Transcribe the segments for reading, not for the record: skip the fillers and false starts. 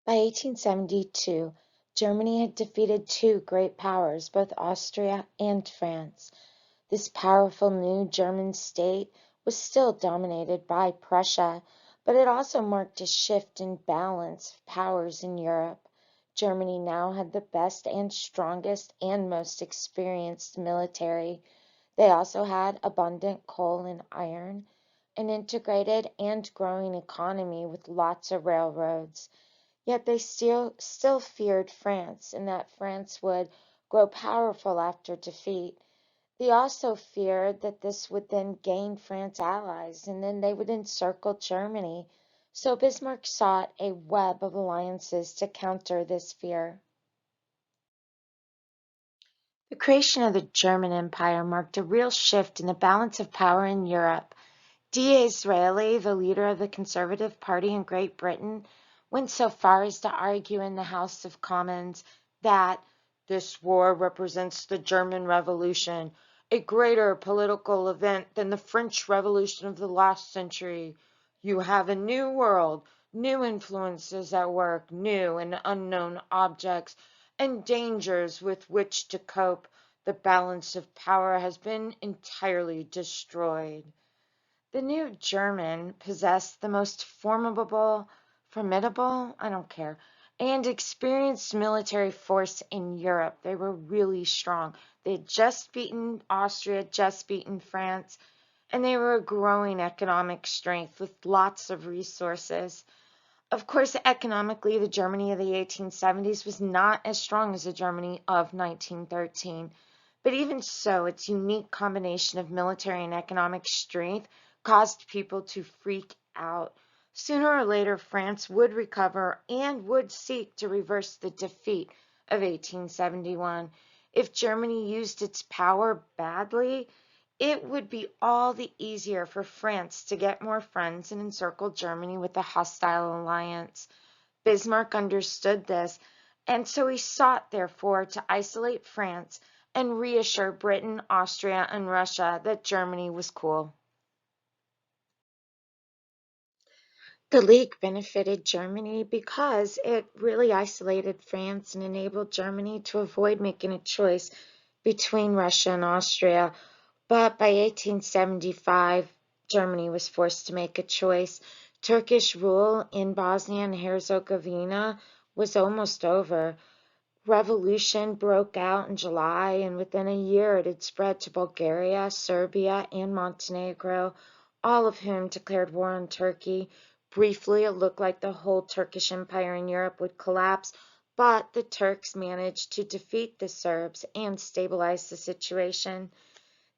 By 1872, Germany had defeated two great powers, both Austria and France. This powerful new German state was still dominated by Prussia, but it also marked a shift in balance of powers in Europe. Germany now had the best and strongest and most experienced military. They also had abundant coal and iron, an integrated and growing economy with lots of railroads. Yet they still feared France, and that France would grow powerful after defeat. They also feared that this would then gain France allies, and then they would encircle Germany. So Bismarck sought a web of alliances to counter this fear. The creation of the German Empire marked a real shift in the balance of power in Europe. Disraeli, the leader of the Conservative Party in Great Britain, went so far as to argue in the House of Commons that this war represents the German Revolution, a greater political event than the French Revolution of the last century. You have a new world, new influences at work, new and unknown objects, and dangers with which to cope. The balance of power has been entirely destroyed. The new German possessed the most formidable, I don't care, and experienced military force in Europe. They were really strong. They had just beaten Austria, just beaten France, and they were a growing economic strength with lots of resources. Of course, economically, the Germany of the 1870s was not as strong as the Germany of 1913. But even so, its unique combination of military and economic strength caused people to freak out. Sooner or later, France would recover and would seek to reverse the defeat of 1871. If Germany used its power badly, it would be all the easier for France to get more friends and encircle Germany with a hostile alliance. Bismarck understood this, and so he sought, therefore, to isolate France and reassure Britain, Austria, and Russia that Germany was cool. The League benefited Germany because it really isolated France and enabled Germany to avoid making a choice between Russia and Austria. But by 1875, Germany was forced to make a choice. Turkish rule in Bosnia and Herzegovina was almost over. Revolution broke out in July, and within a year it had spread to Bulgaria, Serbia, and Montenegro, all of whom declared war on Turkey. Briefly, it looked like the whole Turkish Empire in Europe would collapse, but the Turks managed to defeat the Serbs and stabilize the situation.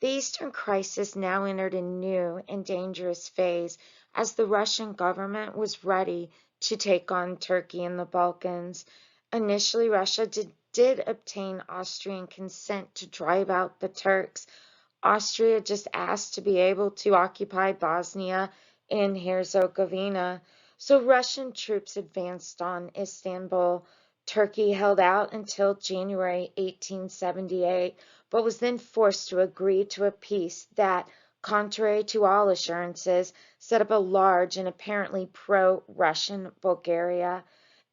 The Eastern crisis now entered a new and dangerous phase as the Russian government was ready to take on Turkey in the Balkans. Initially, Russia did obtain Austrian consent to drive out the Turks. Austria just asked to be able to occupy Bosnia and Herzegovina. So Russian troops advanced on Istanbul. Turkey held out until January 1878, but was then forced to agree to a peace that, contrary to all assurances, set up a large and apparently pro-Russian Bulgaria.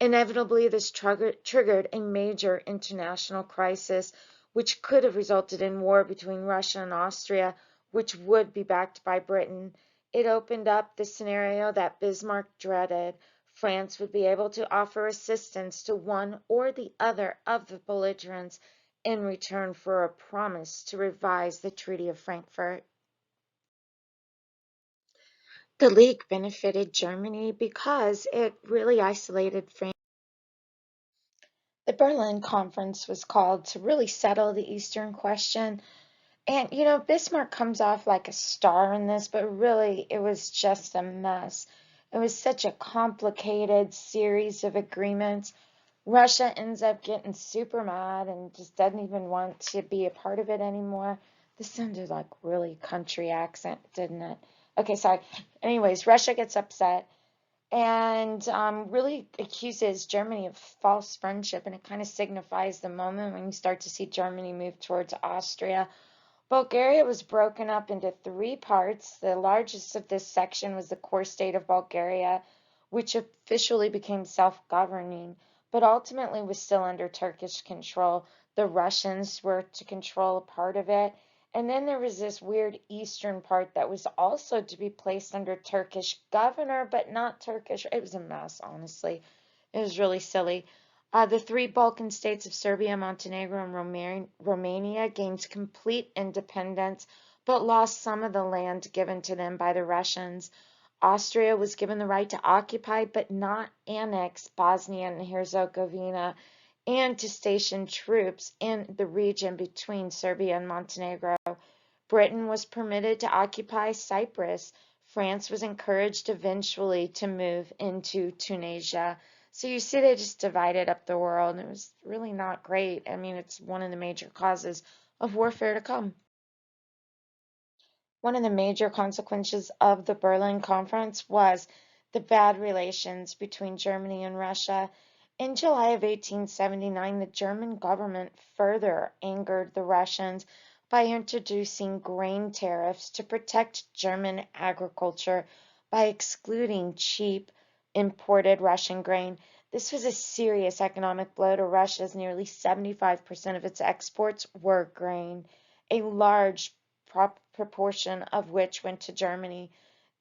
Inevitably, this triggered a major international crisis, which could have resulted in war between Russia and Austria, which would be backed by Britain. It opened up the scenario that Bismarck dreaded. France would be able to offer assistance to one or the other of the belligerents in return for a promise to revise the Treaty of Frankfurt. The League benefited Germany because it really isolated France. The Berlin Conference was called to really settle the Eastern question. And, Bismarck comes off like a star in this, but really it was just a mess. It was such a complicated series of agreements. Russia ends up getting super mad and just doesn't even want to be a part of it anymore. This sounded like really country accent, didn't it? Okay, sorry. Anyways, Russia gets upset and really accuses Germany of false friendship, and it kind of signifies the moment when you start to see Germany move towards Austria. Bulgaria was broken up into three parts. The largest of this section was the core state of Bulgaria, which officially became self-governing, but ultimately was still under Turkish control. The Russians were to control a part of it. And then there was this weird eastern part that was also to be placed under Turkish governor, but not Turkish. It was a mess, honestly. It was really silly. The three Balkan states of Serbia, Montenegro, and Romania gained complete independence, but lost some of the land given to them by the Russians. Austria was given the right to occupy but not annex Bosnia and Herzegovina and to station troops in the region between Serbia and Montenegro. Britain was permitted to occupy Cyprus. France was encouraged eventually to move into Tunisia. So you see, they just divided up the world. It was really not great. I mean, it's one of the major causes of warfare to come. One of the major consequences of the Berlin Conference was the bad relations between Germany and Russia. In July of 1879, the German government further angered the Russians by introducing grain tariffs to protect German agriculture by excluding cheap imported Russian grain. This was a serious economic blow to Russia, as nearly 75% of its exports were grain. A large proportion of which went to Germany.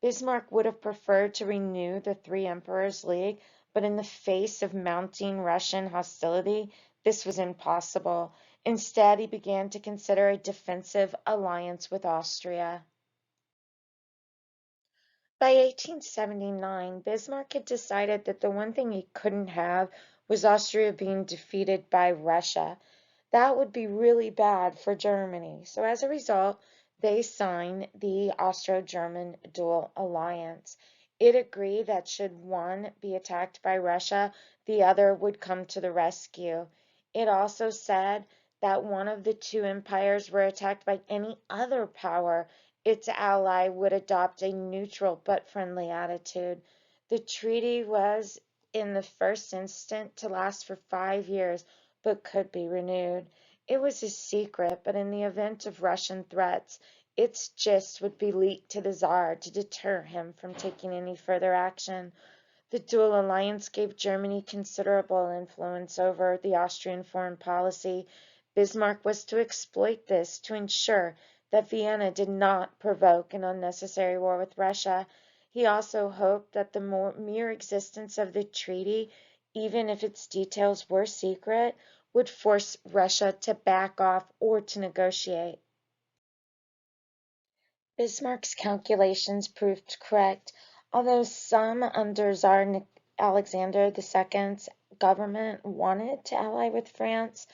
Bismarck would have preferred to renew the Three Emperors League, but in the face of mounting Russian hostility, this was impossible. Instead, he began to consider a defensive alliance with Austria. By 1879, Bismarck had decided that the one thing he couldn't have was Austria being defeated by Russia. That would be really bad for Germany. So as a result, they signed the Austro-German dual alliance. It agreed that should one be attacked by Russia, the other would come to the rescue. It also said that one of the two empires were attacked by any other power, its ally would adopt a neutral but friendly attitude. The treaty was, in the first instant, to last for 5 years, but could be renewed. It was a secret, but in the event of Russian threats, its gist would be leaked to the Tsar to deter him from taking any further action. The dual alliance gave Germany considerable influence over the Austrian foreign policy. Bismarck was to exploit this to ensure that Vienna did not provoke an unnecessary war with Russia. He also hoped that the mere existence of the treaty, even if its details were secret, would force Russia to back off or to negotiate. Bismarck's calculations proved correct, although some under Tsar Alexander II's government wanted to ally with France.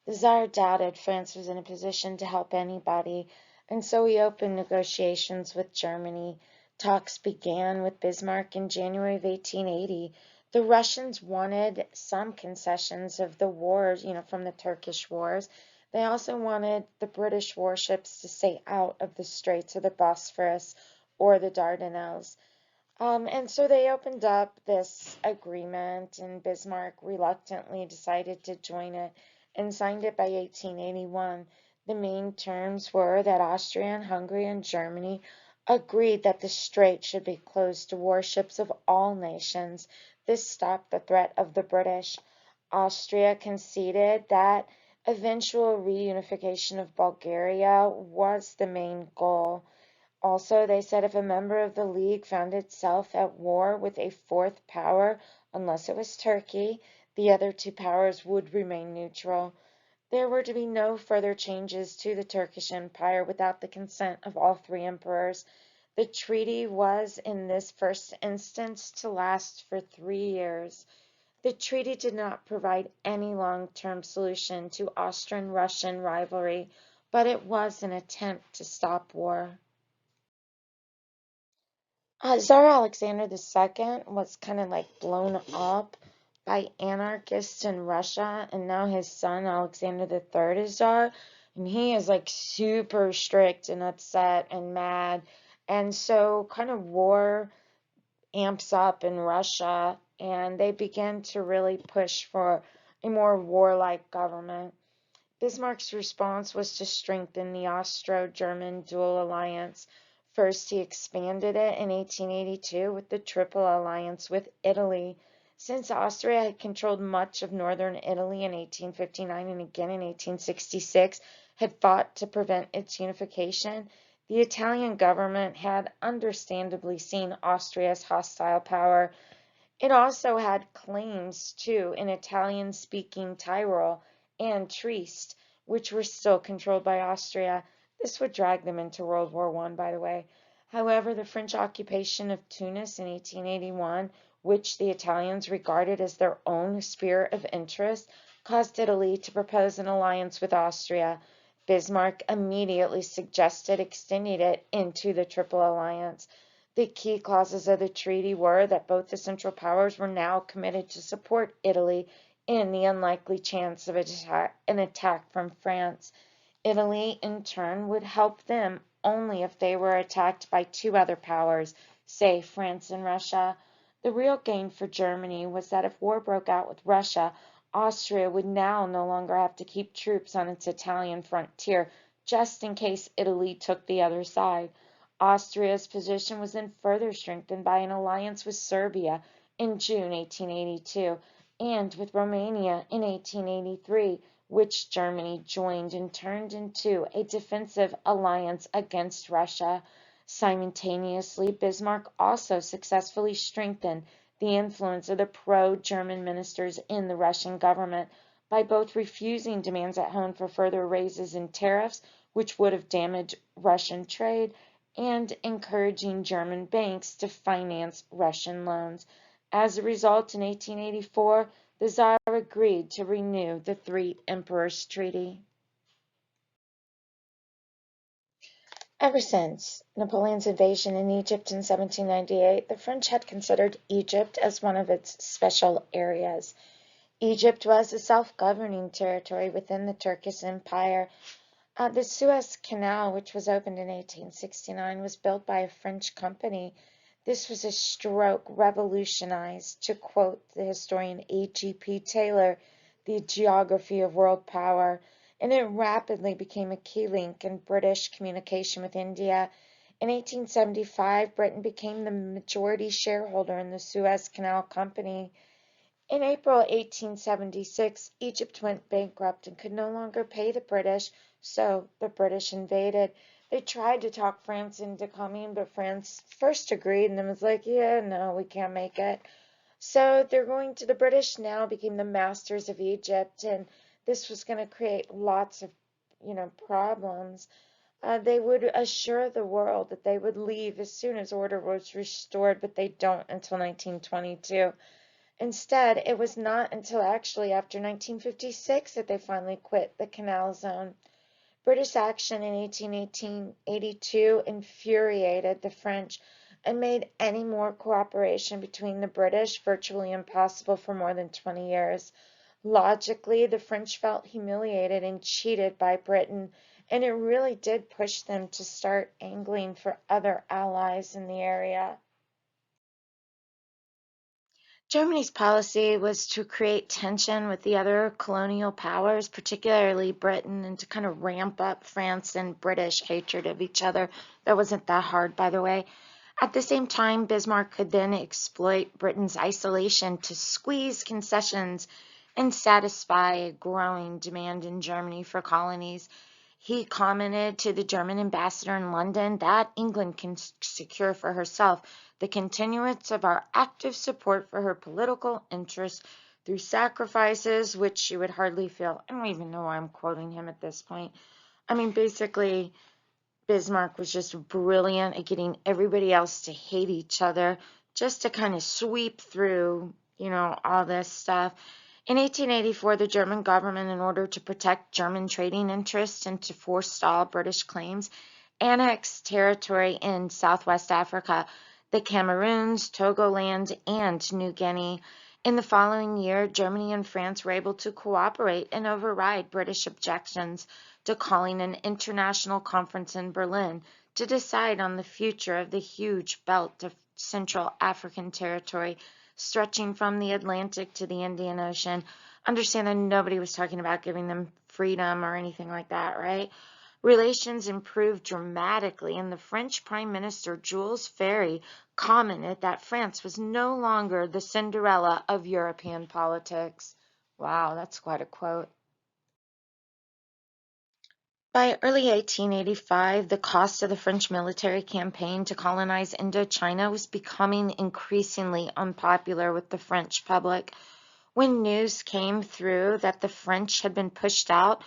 The Tsar doubted France was in a position to help anybody, and so he opened negotiations with Germany. Talks began with Bismarck in January of 1880. The Russians wanted some concessions of the wars, from the Turkish wars. They also wanted the British warships to stay out of the Straits of the Bosphorus or the Dardanelles. And so they opened up this agreement, and Bismarck reluctantly decided to join it and signed it by 1881. The main terms were that Austria and Hungary and Germany agreed that the strait should be closed to warships of all nations. This stopped the threat of the British. Austria conceded that eventual reunification of Bulgaria was the main goal. Also, they said if a member of the League found itself at war with a fourth power, unless it was Turkey, the other two powers would remain neutral. There were to be no further changes to the Turkish Empire without the consent of all three emperors. The treaty was, in this first instance, to last for 3 years. The treaty did not provide any long-term solution to Austrian-Russian rivalry, but it was an attempt to stop war. Tsar Alexander II was kind of like blown up by anarchists in Russia, and now his son Alexander III is Tsar, and he is like super strict and upset and mad, and so kind of war amps up in Russia, and they begin to really push for a more warlike government. Bismarck's response was to strengthen the Austro-German dual alliance. First, he expanded it in 1882 with the Triple Alliance with Italy. Since Austria had controlled much of northern Italy in 1859 and again in 1866, had fought to prevent its unification, the Italian government had understandably seen Austria as hostile power. It also had claims, too, in Italian-speaking Tyrol and Trieste, which were still controlled by Austria. This would drag them into World War I, by the way. However, the French occupation of Tunis in 1881, which the Italians regarded as their own sphere of interest, caused Italy to propose an alliance with Austria. Bismarck immediately suggested extending it into the Triple Alliance. The key clauses of the treaty were that both the Central Powers were now committed to support Italy in the unlikely chance of an attack from France. Italy, in turn, would help them only if they were attacked by two other powers, say France and Russia. The real gain for Germany was that if war broke out with Russia, Austria would now no longer have to keep troops on its Italian frontier just in case Italy took the other side. Austria's position was then further strengthened by an alliance with Serbia in June 1882 and with Romania in 1883, which Germany joined and turned into a defensive alliance against Russia. Simultaneously, Bismarck also successfully strengthened the influence of the pro-German ministers in the Russian government by both refusing demands at home for further raises in tariffs, which would have damaged Russian trade, and encouraging German banks to finance Russian loans. As a result, in 1884, the Tsar agreed to renew the Three Emperors Treaty. Ever since Napoleon's invasion in Egypt in 1798, the French had considered Egypt as one of its special areas. Egypt was a self-governing territory within the Turkish Empire. The Suez Canal, which was opened in 1869, was built by a French company. This was a stroke revolutionized, to quote the historian A.G.P. Taylor, the geography of world power, and it rapidly became a key link in British communication with India. In 1875, Britain became the majority shareholder in the Suez Canal Company. In April 1876, Egypt went bankrupt and could no longer pay the British, so the British invaded. They tried to talk France into coming, but France first agreed and then was like, yeah, no, we can't make it. So the British now became the masters of Egypt, and this was going to create lots of, problems. They would assure the world that they would leave as soon as order was restored, but they don't until 1922. Instead, it was not until actually after 1956 that they finally quit the Canal Zone. British action in 1882 infuriated the French and made any more cooperation between the British virtually impossible for more than 20 years. Logically, the French felt humiliated and cheated by Britain, and it really did push them to start angling for other allies in the area. Germany's policy was to create tension with the other colonial powers, particularly Britain, and to kind of ramp up France and British hatred of each other. That wasn't that hard, by the way. At the same time, Bismarck could then exploit Britain's isolation to squeeze concessions and satisfy a growing demand in Germany for colonies. He commented to the German ambassador in London that England can secure for herself the continuance of our active support for her political interests through sacrifices which she would hardly feel. I don't even know why I'm quoting him at this point. I mean, basically, Bismarck was just brilliant at getting everybody else to hate each other just to kind of sweep through, all this stuff. In 1884, the German government, in order to protect German trading interests and to forestall British claims, annexed territory in Southwest Africa, the Cameroons, Togoland, and New Guinea. In the following year, Germany and France were able to cooperate and override British objections to calling an international conference in Berlin to decide on the future of the huge belt of Central African territory stretching from the Atlantic to the Indian Ocean. Understand that nobody was talking about giving them freedom or anything like that, right? Relations improved dramatically, and the French Prime Minister Jules Ferry commented that France was no longer the Cinderella of European politics. Wow, that's quite a quote. By early 1885, the cost of the French military campaign to colonize Indochina was becoming increasingly unpopular with the French public. When news came through that the French had been pushed out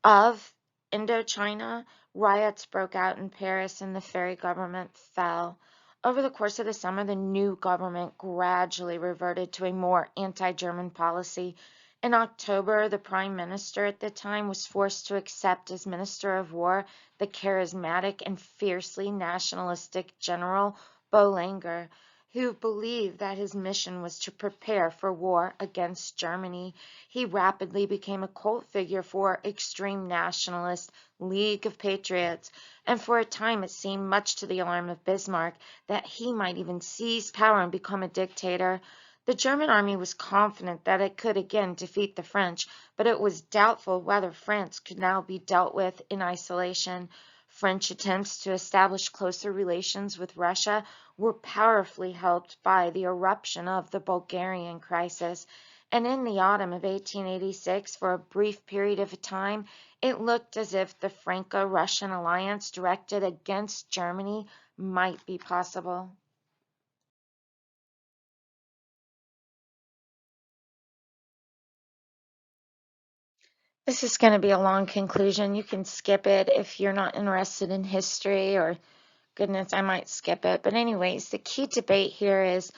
of Indochina, riots broke out in Paris and the Ferry government fell. Over the course of the summer, the new government gradually reverted to a more anti-German policy. In October, the prime minister at the time was forced to accept as Minister of War the charismatic and fiercely nationalistic General Boulanger, who believed that his mission was to prepare for war against Germany. He rapidly became a cult figure for extreme nationalists, League of Patriots, and for a time it seemed, much to the alarm of Bismarck, that he might even seize power and become a dictator. The German army was confident that it could again defeat the French, but it was doubtful whether France could now be dealt with in isolation. French attempts to establish closer relations with Russia were powerfully helped by the eruption of the Bulgarian crisis, and in the autumn of 1886, for a brief period of time, it looked as if the Franco-Russian alliance directed against Germany might be possible. This is going to be a long conclusion. You can skip it if you're not interested in history, or goodness, I might skip it. But anyways, the key debate here is,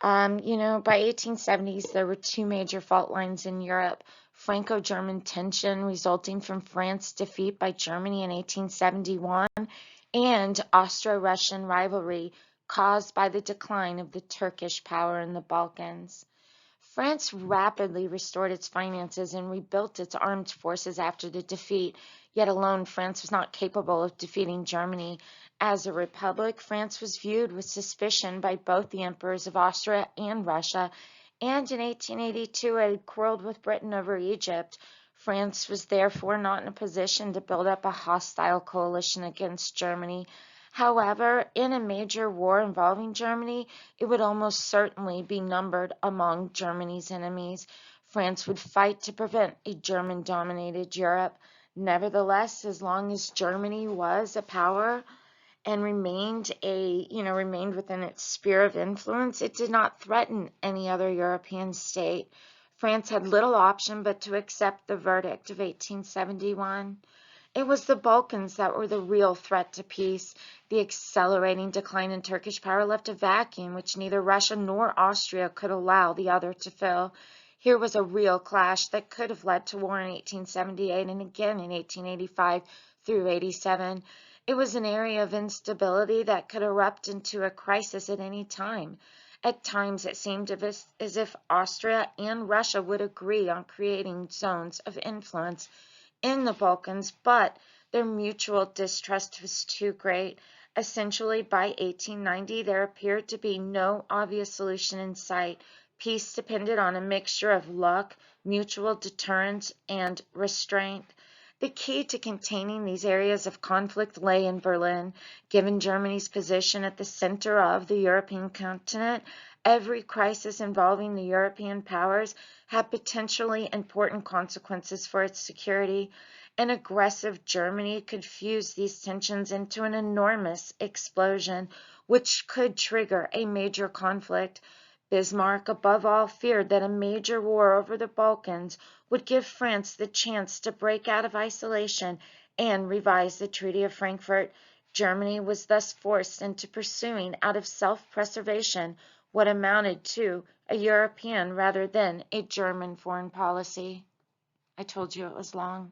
by 1870s, there were two major fault lines in Europe. Franco-German tension resulting from France's defeat by Germany in 1871, and Austro-Russian rivalry caused by the decline of the Turkish power in the Balkans. France rapidly restored its finances and rebuilt its armed forces after the defeat, yet alone France was not capable of defeating Germany. As a republic, France was viewed with suspicion by both the emperors of Austria and Russia, and in 1882 it had quarreled with Britain over Egypt. France was therefore not in a position to build up a hostile coalition against Germany. However, in a major war involving Germany, it would almost certainly be numbered among Germany's enemies. France would fight to prevent a German-dominated Europe. Nevertheless, as long as Germany was a power and remained within its sphere of influence, it did not threaten any other European state. France had little option but to accept the verdict of 1871. It was the Balkans that were the real threat to peace. The accelerating decline in Turkish power left a vacuum which neither Russia nor Austria could allow the other to fill. Here was a real clash that could have led to war in 1878 and again in 1885 through 87. It was an area of instability that could erupt into a crisis at any time. At times it seemed as if Austria and Russia would agree on creating zones of influence in the Balkans, but their mutual distrust was too great. Essentially, by 1890, there appeared to be no obvious solution in sight. Peace depended on a mixture of luck, mutual deterrence, and restraint. The key to containing these areas of conflict lay in Berlin. Given Germany's position at the center of the European continent, every crisis involving the European powers had potentially important consequences for its security. An aggressive Germany could fuse these tensions into an enormous explosion, which could trigger a major conflict. Bismarck, above all, feared that a major war over the Balkans would give France the chance to break out of isolation and revise the Treaty of Frankfurt. Germany was thus forced into pursuing, out of self-preservation, what amounted to a European rather than a German foreign policy. I told you it was long.